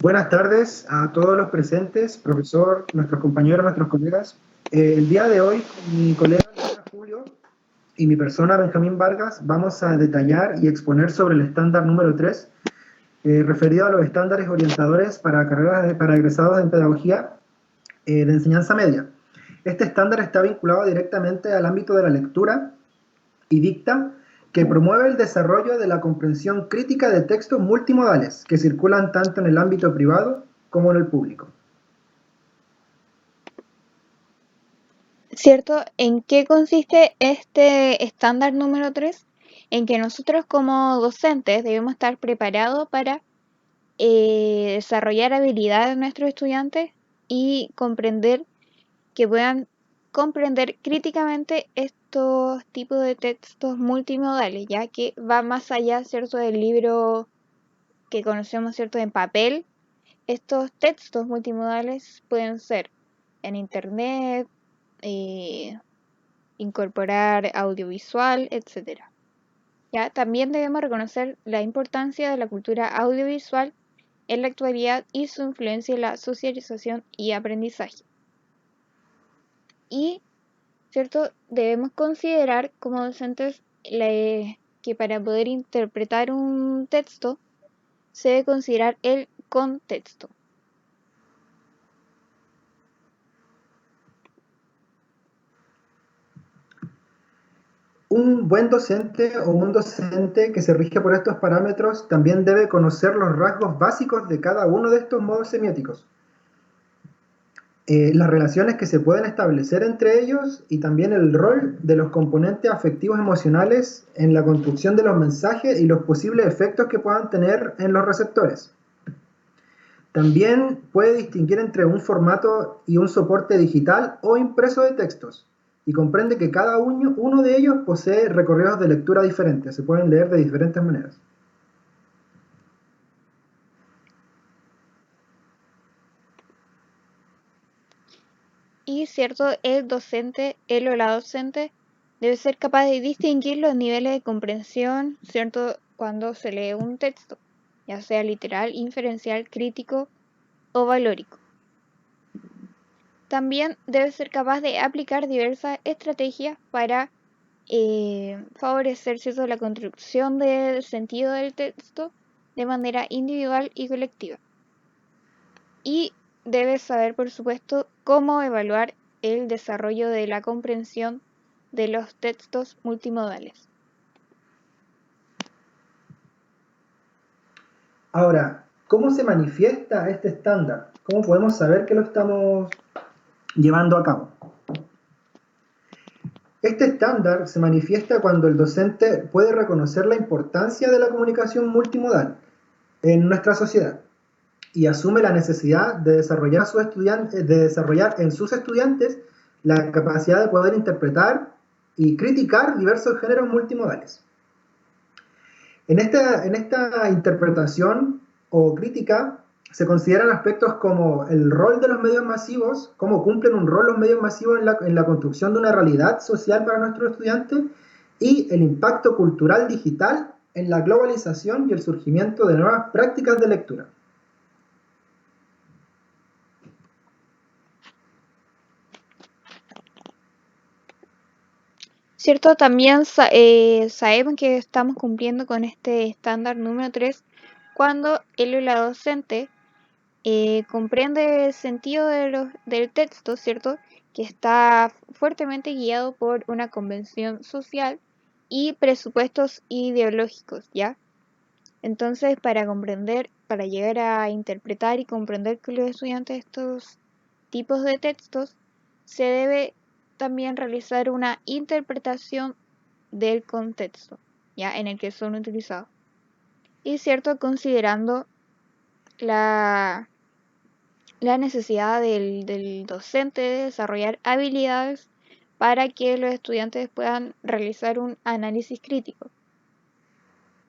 Buenas tardes a todos los presentes, profesor, nuestros compañeros, nuestros colegas. El día de hoy, con mi colega Julio y mi persona Benjamín Vargas, vamos a detallar y exponer sobre el estándar número 3, referido a los estándares orientadores para para egresados en pedagogía de enseñanza media. Este estándar está vinculado directamente al ámbito de la lectura y dicta que promueve el desarrollo de la comprensión crítica de textos multimodales que circulan tanto en el ámbito privado como en el público. ¿Cierto? ¿En qué consiste este estándar número 3? En que nosotros como docentes debemos estar preparados para desarrollar habilidades de nuestros estudiantes y que puedan comprender críticamente estos tipos de textos multimodales, ya que va más allá, ¿cierto?, del libro que conocemos, ¿cierto?, en papel. Estos textos multimodales pueden ser en internet, eh, incorporar audiovisual, etc. ¿Ya? También debemos reconocer la importancia de la cultura audiovisual en la actualidad y su influencia en la socialización y aprendizaje. Y, ¿cierto? Debemos considerar como docentes que para poder interpretar un texto se debe considerar el contexto. Un buen docente o un docente que se rige por estos parámetros también debe conocer los rasgos básicos de cada uno de estos modos semióticos, las relaciones que se pueden establecer entre ellos y también el rol de los componentes afectivos emocionales en la construcción de los mensajes y los posibles efectos que puedan tener en los receptores. También puede distinguir entre un formato y un soporte digital o impreso de textos, y comprende que cada uno de ellos posee recorridos de lectura diferentes, se pueden leer de diferentes maneras. Y, ¿cierto? Él o la docente debe ser capaz de distinguir los niveles de comprensión, ¿cierto?, cuando se lee un texto, ya sea literal, inferencial, crítico o valórico. También debe ser capaz de aplicar diversas estrategias para favorecer, ¿cierto?, la construcción del sentido del texto de manera individual y colectiva. Y debe saber, por supuesto, cómo evaluar el desarrollo de la comprensión de los textos multimodales. Ahora, ¿cómo se manifiesta este estándar? ¿Cómo podemos saber que lo estamos llevando a cabo? Este estándar se manifiesta cuando el docente puede reconocer la importancia de la comunicación multimodal en nuestra sociedad y asume la necesidad de desarrollar en sus estudiantes la capacidad de poder interpretar y criticar diversos géneros multimodales. En esta interpretación o crítica se consideran aspectos como el rol de los medios masivos, cómo cumplen un rol los medios masivos en la construcción de una realidad social para nuestros estudiantes, y el impacto cultural digital en la globalización y el surgimiento de nuevas prácticas de lectura. ¿Cierto? También sabemos que estamos cumpliendo con este estándar número 3 cuando él o la docente comprende el sentido del texto, ¿cierto?, que está fuertemente guiado por una convención social y presupuestos ideológicos, ¿ya? Entonces, para llegar a interpretar y comprender con los estudiantes estos tipos de textos, se debe también realizar una interpretación del contexto, ¿ya?, en el que son utilizados. Y, ¿cierto?, considerando la necesidad del docente de desarrollar habilidades para que los estudiantes puedan realizar un análisis crítico.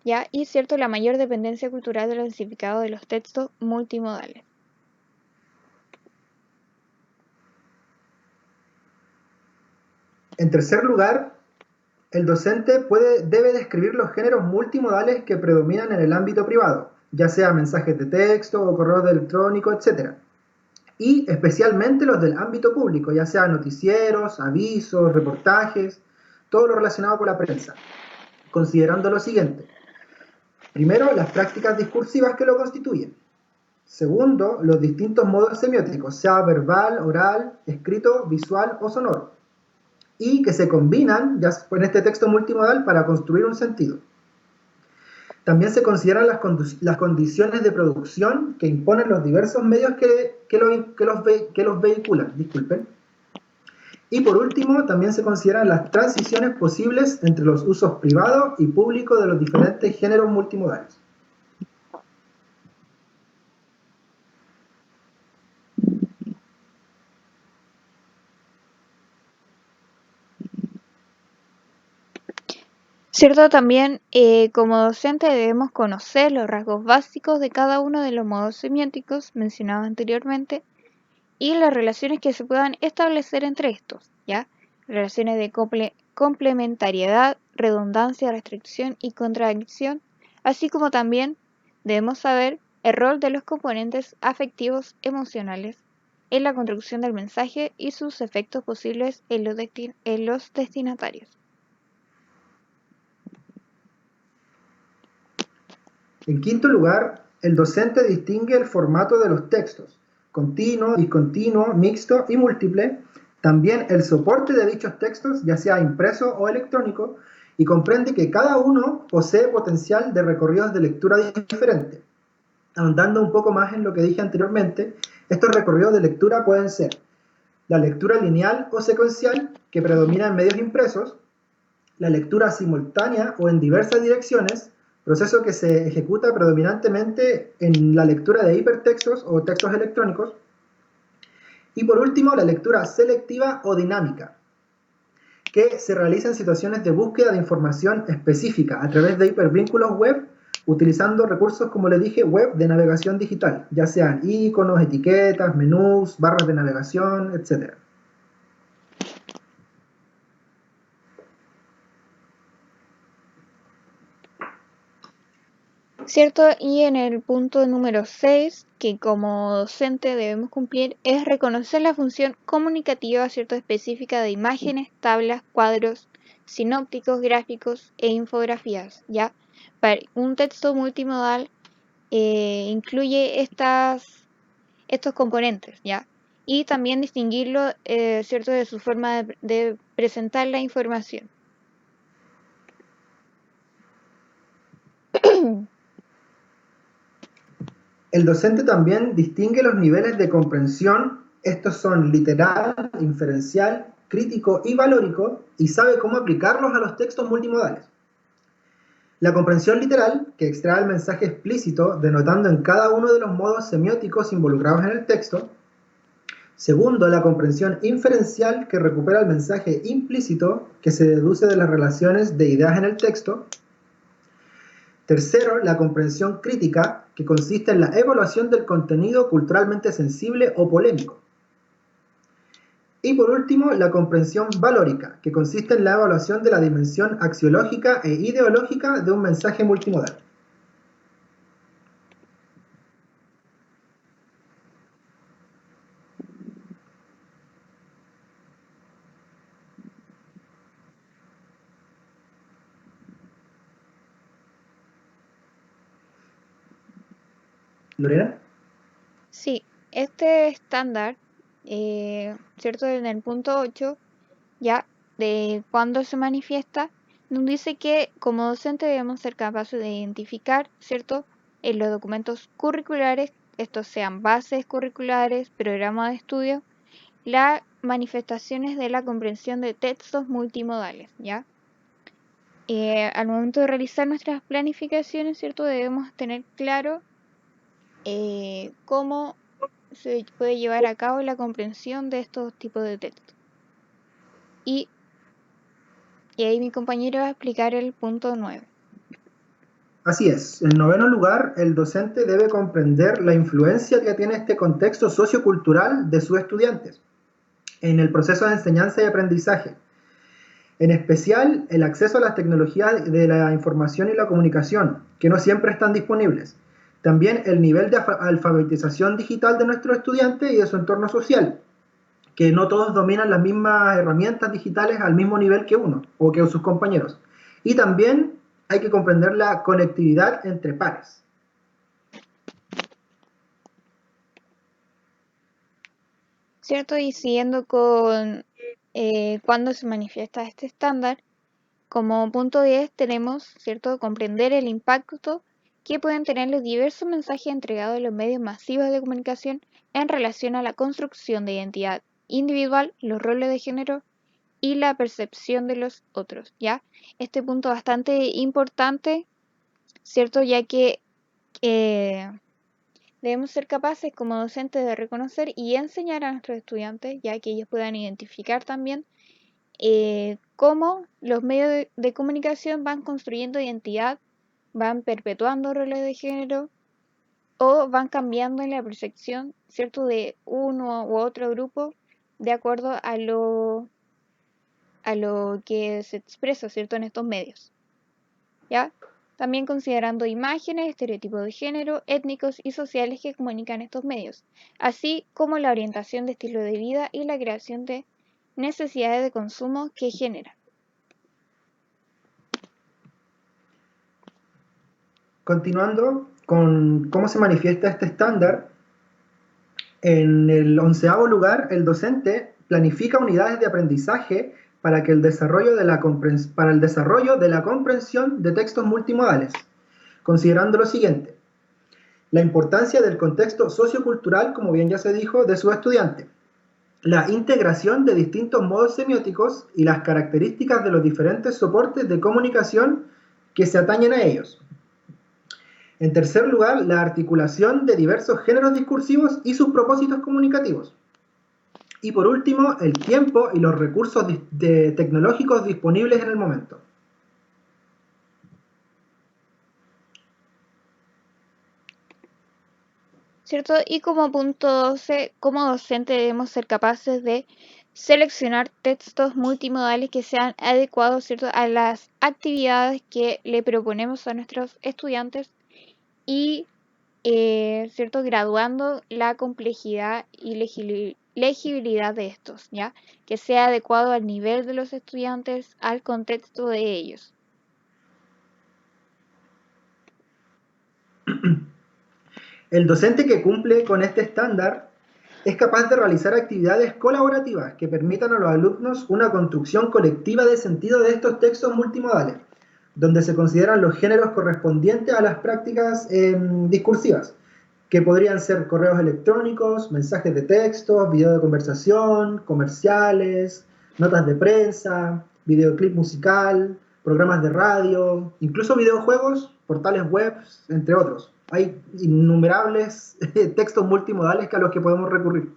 ¿Ya? Y, ¿cierto?, la mayor dependencia cultural del significado de los textos multimodales. En tercer lugar, el docente debe describir los géneros multimodales que predominan en el ámbito privado, ya sea mensajes de texto o correos electrónicos, etc. Y especialmente los del ámbito público, ya sea noticieros, avisos, reportajes, todo lo relacionado con la prensa, considerando lo siguiente. Primero, las prácticas discursivas que lo constituyen. Segundo, los distintos modos semióticos, sea verbal, oral, escrito, visual o sonoro, y que se combinan ya en este texto multimodal para construir un sentido. También se consideran las condiciones de producción que imponen los diversos medios que los vehiculan. Disculpen. Y por último, también se consideran las transiciones posibles entre los usos privados y públicos de los diferentes géneros multimodales. Cierto, también como docente debemos conocer los rasgos básicos de cada uno de los modos semióticos mencionados anteriormente y las relaciones que se puedan establecer entre estos, ¿ya? Relaciones de complementariedad, redundancia, restricción y contradicción, así como también debemos saber el rol de los componentes afectivos emocionales en la construcción del mensaje y sus efectos posibles en los destinatarios. En quinto lugar, el docente distingue el formato de los textos, continuo, discontinuo, mixto y múltiple, también el soporte de dichos textos, ya sea impreso o electrónico, y comprende que cada uno posee potencial de recorridos de lectura diferente. Ahondando un poco más en lo que dije anteriormente, estos recorridos de lectura pueden ser la lectura lineal o secuencial, que predomina en medios impresos, la lectura simultánea o en diversas direcciones, proceso que se ejecuta predominantemente en la lectura de hipertextos o textos electrónicos, y por último la lectura selectiva o dinámica, que se realiza en situaciones de búsqueda de información específica a través de hipervínculos web, utilizando recursos, como les dije, web de navegación digital, ya sean iconos, etiquetas, menús, barras de navegación, etc. ¿Cierto? Y en el punto número 6, que como docente debemos cumplir, es reconocer la función comunicativa, ¿cierto?, específica de imágenes, tablas, cuadros, sinópticos, gráficos e infografías, ¿ya? Para un texto multimodal incluye estos componentes, ¿ya? Y también distinguirlo, ¿cierto?, de su forma de presentar la información. El docente también distingue los niveles de comprensión, estos son literal, inferencial, crítico y valórico, y sabe cómo aplicarlos a los textos multimodales. La comprensión literal, que extrae el mensaje explícito, denotando en cada uno de los modos semióticos involucrados en el texto. Segundo, la comprensión inferencial, que recupera el mensaje implícito, que se deduce de las relaciones de ideas en el texto. Tercero, la comprensión crítica, que consiste en la evaluación del contenido culturalmente sensible o polémico. Y por último, la comprensión valórica, que consiste en la evaluación de la dimensión axiológica e ideológica de un mensaje multimodal. ¿Lorena? Sí, este estándar, ¿cierto? En el punto 8, ya de cuándo se manifiesta, nos dice que como docente debemos ser capaces de identificar, ¿cierto?, en los documentos curriculares, estos sean bases curriculares, programas de estudio, las manifestaciones de la comprensión de textos multimodales, ¿ya? Al momento de realizar nuestras planificaciones, ¿cierto?, debemos tener claro cómo se puede llevar a cabo la comprensión de estos tipos de textos. Y ahí mi compañero va a explicar el punto 9. Así es. En noveno lugar, el docente debe comprender la influencia que tiene este contexto sociocultural de sus estudiantes en el proceso de enseñanza y aprendizaje. En especial, el acceso a las tecnologías de la información y la comunicación, que no siempre están disponibles. También el nivel de alfabetización digital de nuestros estudiantes y de su entorno social, que no todos dominan las mismas herramientas digitales al mismo nivel que uno o que sus compañeros. Y también hay que comprender la conectividad entre pares. ¿Cierto? Y siguiendo con cuándo se manifiesta este estándar, como punto 10 tenemos, ¿cierto?, comprender el impacto que pueden tener los diversos mensajes entregados en los medios masivos de comunicación en relación a la construcción de identidad individual, los roles de género y la percepción de los otros, ¿ya? Este punto bastante importante, ¿cierto? Ya que debemos ser capaces como docentes de reconocer y enseñar a nuestros estudiantes, ya que ellos puedan identificar también cómo los medios de comunicación van construyendo identidad, van perpetuando roles de género o van cambiando en la percepción, ¿cierto?, de uno u otro grupo de acuerdo a lo que se expresa, ¿cierto?, en estos medios, ¿ya? También considerando imágenes, estereotipos de género, étnicos y sociales que comunican estos medios, así como la orientación de estilo de vida y la creación de necesidades de consumo que generan. Continuando con cómo se manifiesta este estándar, en el 11º lugar, el docente planifica unidades de aprendizaje para el desarrollo de la comprensión de textos multimodales, considerando lo siguiente: la importancia del contexto sociocultural, como bien ya se dijo, de su estudiante, la integración de distintos modos semióticos y las características de los diferentes soportes de comunicación que se atañen a ellos. En tercer lugar, la articulación de diversos géneros discursivos y sus propósitos comunicativos. Y por último, el tiempo y los recursos tecnológicos disponibles en el momento. ¿Cierto? Y como punto 12, como docente debemos ser capaces de seleccionar textos multimodales que sean adecuados, ¿cierto?, a las actividades que le proponemos a nuestros estudiantes y, ¿cierto?, graduando la complejidad y legibilidad de estos, ¿ya? Que sea adecuado al nivel de los estudiantes, al contexto de ellos. El docente que cumple con este estándar es capaz de realizar actividades colaborativas que permitan a los alumnos una construcción colectiva de sentido de estos textos multimodales, donde se consideran los géneros correspondientes a las prácticas discursivas, que podrían ser correos electrónicos, mensajes de texto, video de conversación, comerciales, notas de prensa, videoclip musical, programas de radio, incluso videojuegos, portales web, entre otros. Hay innumerables textos multimodales a los que podemos recurrir.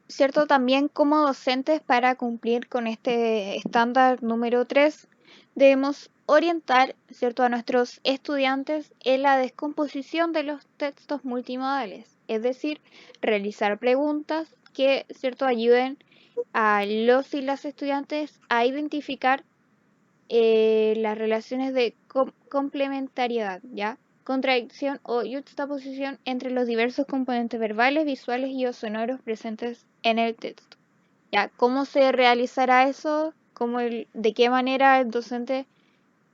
¿Cierto? También como docentes, para cumplir con este estándar número 3, debemos orientar, ¿cierto?, a nuestros estudiantes en la descomposición de los textos multimodales, es decir, realizar preguntas que, ¿cierto?, ayuden a los y las estudiantes a identificar las relaciones de complementariedad, ¿ya?, contradicción o yuxtaposición entre los diversos componentes verbales, visuales y o sonoros presentes en el texto. ¿Ya? ¿Cómo se realizará eso? ¿De qué manera el docente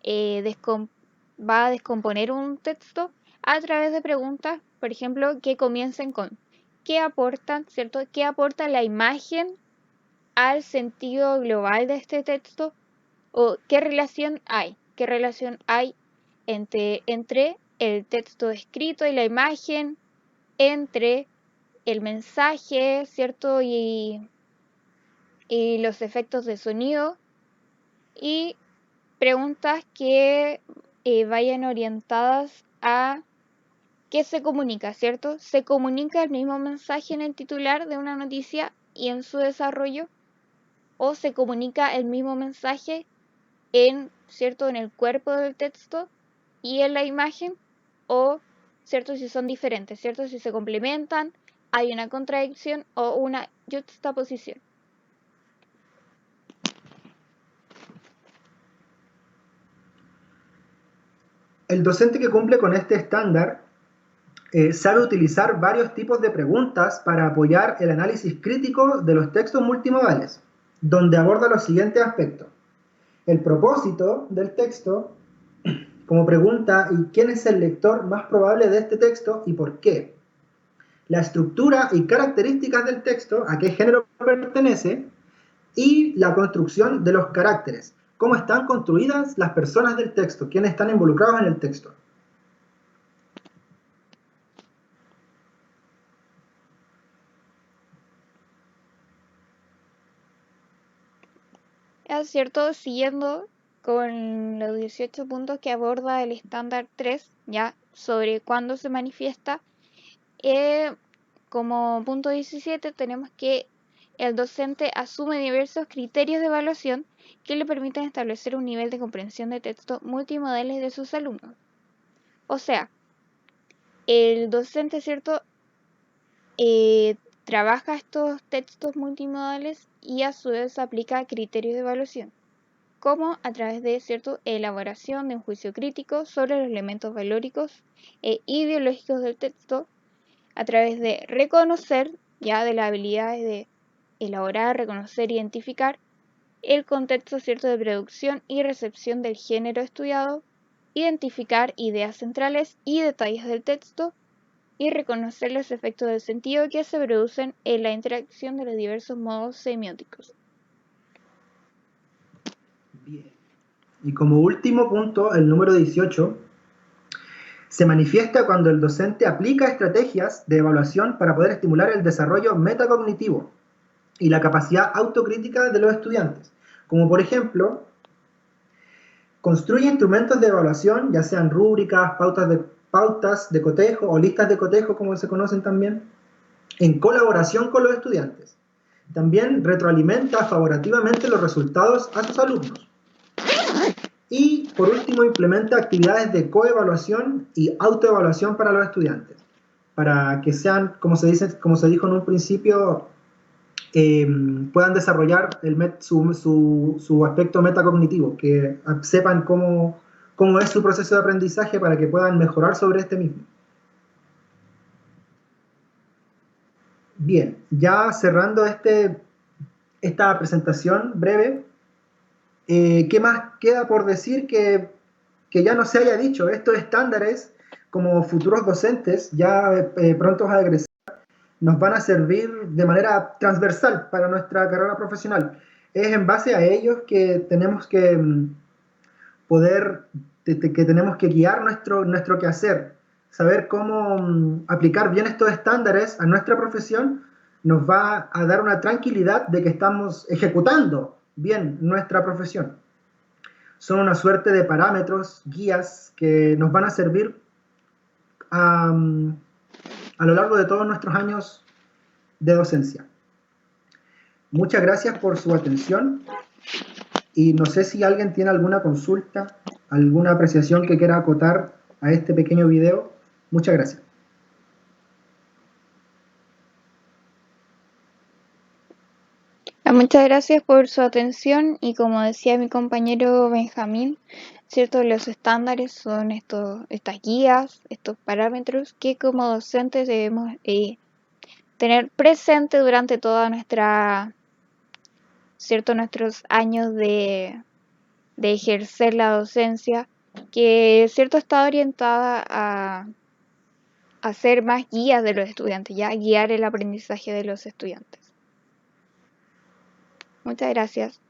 va a descomponer un texto? A través de preguntas, por ejemplo, que comiencen con ¿qué aportan, cierto? ¿Qué aporta la imagen al sentido global de este texto? ¿O qué relación hay? ¿Qué relación hay entre el texto escrito y la imagen, entre el mensaje, ¿cierto?, y los efectos de sonido? Y preguntas que vayan orientadas a qué se comunica, ¿cierto? ¿Se comunica el mismo mensaje en el titular de una noticia y en su desarrollo? ¿O se comunica el mismo mensaje ¿cierto?, en el cuerpo del texto y en la imagen? O, ¿cierto?, si son diferentes, ¿cierto?, si se complementan, hay una contradicción o una juxtaposición. El docente que cumple con este estándar sabe utilizar varios tipos de preguntas para apoyar el análisis crítico de los textos multimodales, donde aborda los siguientes aspectos. El propósito del texto, como pregunta, ¿y quién es el lector más probable de este texto y por qué? La estructura y características del texto, a qué género pertenece, y la construcción de los caracteres, cómo están construidas las personas del texto, quiénes están involucrados en el texto. Es cierto, siguiendo con los 18 puntos que aborda el estándar 3, ya sobre cuándo se manifiesta, como punto 17 tenemos que el docente asume diversos criterios de evaluación que le permiten establecer un nivel de comprensión de texto multimodales de sus alumnos. O sea, el docente, ¿cierto?, trabaja estos textos multimodales y a su vez aplica criterios de evaluación, como a través de cierta elaboración de un juicio crítico sobre los elementos valóricos e ideológicos del texto, a través de reconocer, ya de la habilidad de elaborar, reconocer, identificar el contexto cierto de producción y recepción del género estudiado, identificar ideas centrales y detalles del texto, y reconocer los efectos del sentido que se producen en la interacción de los diversos modos semióticos. Bien. Y como último punto, el número 18, se manifiesta cuando el docente aplica estrategias de evaluación para poder estimular el desarrollo metacognitivo y la capacidad autocrítica de los estudiantes, como por ejemplo, construye instrumentos de evaluación, ya sean rúbricas, pautas de cotejo o listas de cotejo, como se conocen también, en colaboración con los estudiantes. También retroalimenta favorativamente los resultados a sus alumnos. Y por último, implementa actividades de coevaluación y autoevaluación para los estudiantes, para que sean, como se dijo en un principio, puedan desarrollar su aspecto metacognitivo, que sepan cómo es su proceso de aprendizaje para que puedan mejorar sobre este mismo. Bien, ya cerrando esta presentación breve, ¿qué más queda por decir que ya no se haya dicho? Estos estándares, como futuros docentes ya prontos a egresar, nos van a servir de manera transversal para nuestra carrera profesional. Es en base a ellos que tenemos que que tenemos que guiar nuestro quehacer. Saber cómo aplicar bien estos estándares a nuestra profesión nos va a dar una tranquilidad de que estamos ejecutando bien nuestra profesión. Son una suerte de parámetros, guías que nos van a servir a lo largo de todos nuestros años de docencia. Muchas gracias por su atención y no sé si alguien tiene alguna consulta, alguna apreciación que quiera acotar a este pequeño video. Muchas gracias. Muchas gracias por su atención y como decía mi compañero Benjamín, cierto, los estándares son estas guías, estos parámetros que como docentes debemos tener presente durante toda nuestros años de ejercer la docencia, que cierto está orientada a ser más guías de los estudiantes, ya guiar el aprendizaje de los estudiantes. Muchas gracias.